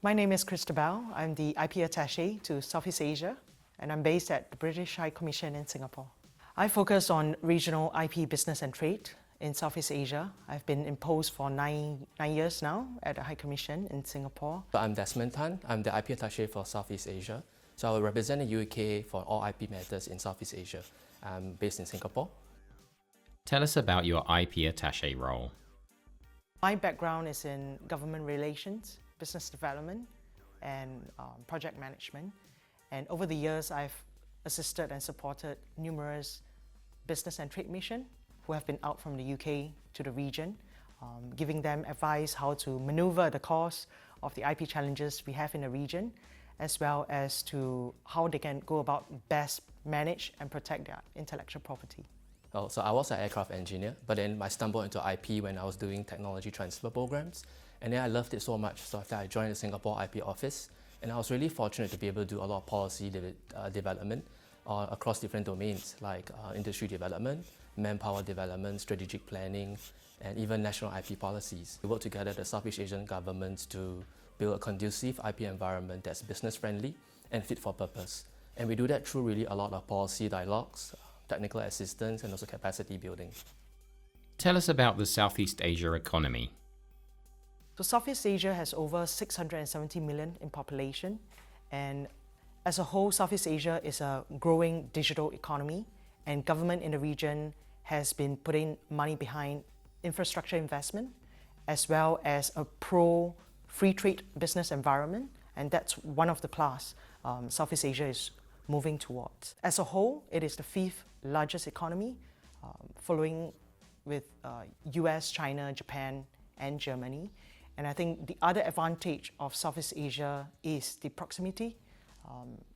My name is Christabel. I'm the IP Attaché to Southeast Asia, and I'm based at the British High Commission in Singapore. I focus on regional IP business and trade in Southeast Asia. I've been in post for nine years now at the High Commission in Singapore. I'm Desmond Tan. I'm the IP Attaché for Southeast Asia. So I will represent the UK for all IP matters in Southeast Asia. I'm based in Singapore. Tell us about your IP Attaché role. My background is in government relations, business development, and project management. And over the years, I've assisted and supported numerous business and trade missions who have been out from the UK to the region, giving them advice how to maneuver the course of the IP challenges we have in the region, as well as to how they can go about best manage and protect their intellectual property. Oh, so I was an aircraft engineer, but then I stumbled into IP when I was doing technology transfer programs. And then I loved it so much, so after I joined the Singapore IP office, and I was really fortunate to be able to do a lot of policy development across different domains like industry development, manpower development, strategic planning, and even national IP policies. We work together with the Southeast Asian governments to build a conducive IP environment that's business friendly and fit for purpose. And we do that through really a lot of policy dialogues, technical assistance, and also capacity building. Tell us about the Southeast Asia economy. So Southeast Asia has over 670 million in population, and as a whole, Southeast Asia is a growing digital economy, and government in the region has been putting money behind infrastructure investment, as well as a pro-free trade business environment, and that's one of the paths Southeast Asia is moving towards. As a whole, it is the 5th largest economy, following with US, China, Japan, and Germany. And I think the other advantage of Southeast Asia is the proximity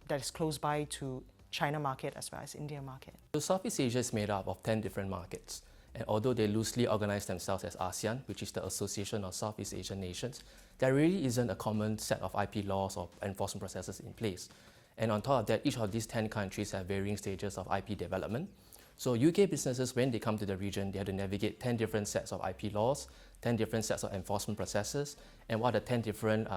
that is close by to China market as well as India market. So Southeast Asia is made up of 10 different markets. And although they loosely organize themselves as ASEAN, which is the Association of Southeast Asian Nations, there really isn't a common set of IP laws or enforcement processes in place. And on top of that, each of these 10 countries have varying stages of IP development. So UK businesses, when they come to the region, they have to navigate 10 different sets of IP laws, 10 different sets of enforcement processes, and what are the 10 different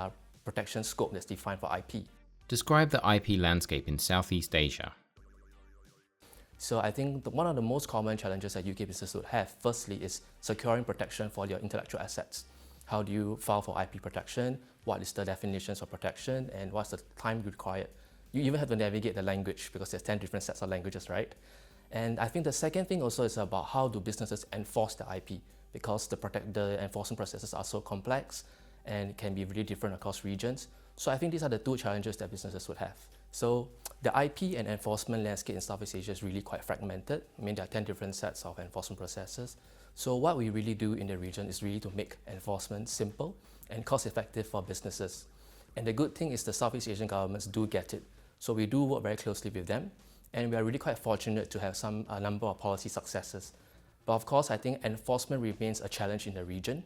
protection scope that's defined for IP. Describe the IP landscape in Southeast Asia. So I think one of the most common challenges that UK businesses would have, firstly, is securing protection for your intellectual assets. How do you file for IP protection? What is the definitions of protection? And what's the time required? You even have to navigate the language because there's 10 different sets of languages, right? And I think the second thing also is about how do businesses enforce the IP, because the enforcement processes are so complex and can be really different across regions. So I think these are the two challenges that businesses would have. So the IP and enforcement landscape in Southeast Asia is really quite fragmented. I mean, there are 10 different sets of enforcement processes. So what we really do in the region is really to make enforcement simple and cost-effective for businesses. And the good thing is the Southeast Asian governments do get it. So we do work very closely with them, and we are really quite fortunate to have a number of policy successes. But of course, I think enforcement remains a challenge in the region.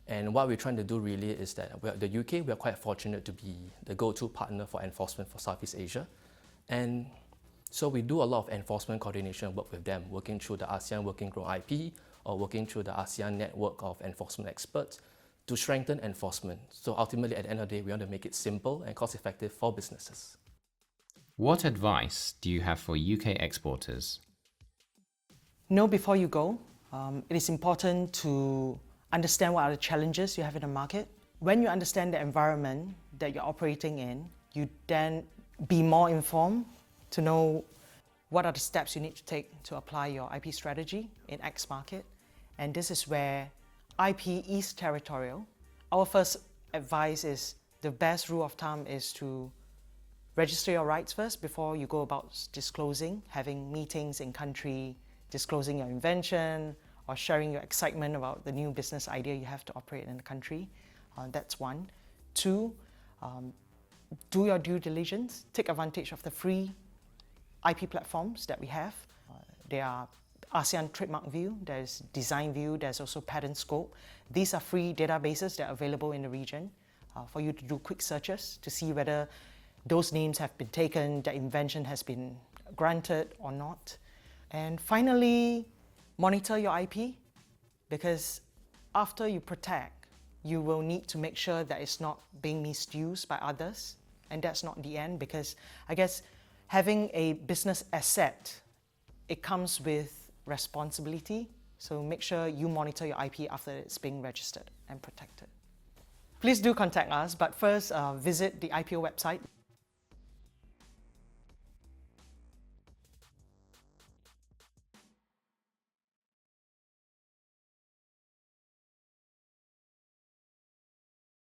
And what we're trying to do really is that the UK, we are quite fortunate to be the go-to partner for enforcement for Southeast Asia. And so we do a lot of enforcement coordination work with them, working through the ASEAN Working Group IP or working through the ASEAN network of enforcement experts to strengthen enforcement. So ultimately, at the end of the day, we want to make it simple and cost-effective for businesses. What advice do you have for UK exporters? Know before you go. It is important to understand what are the challenges you have in the market. When you understand the environment that you're operating in, you then be more informed to know what are the steps you need to take to apply your IP strategy in X market. And this is where IP is territorial. Our first advice is the best rule of thumb is to register your rights first before you go about disclosing, having meetings in country, disclosing your invention, or sharing your excitement about the new business idea you have to operate in the country. That's one. Two, do your due diligence. Take advantage of the free IP platforms that we have. There are ASEAN Trademark View, there's Design View, there's also Patent Scope. These are free databases that are available in the region for you to do quick searches to see whether those names have been taken, the invention has been granted or not. And finally, monitor your IP, because after you protect, you will need to make sure that it's not being misused by others. And that's not the end, because I guess having a business asset, it comes with responsibility. So make sure you monitor your IP after it's being registered and protected. Please do contact us, but first visit the IPO website.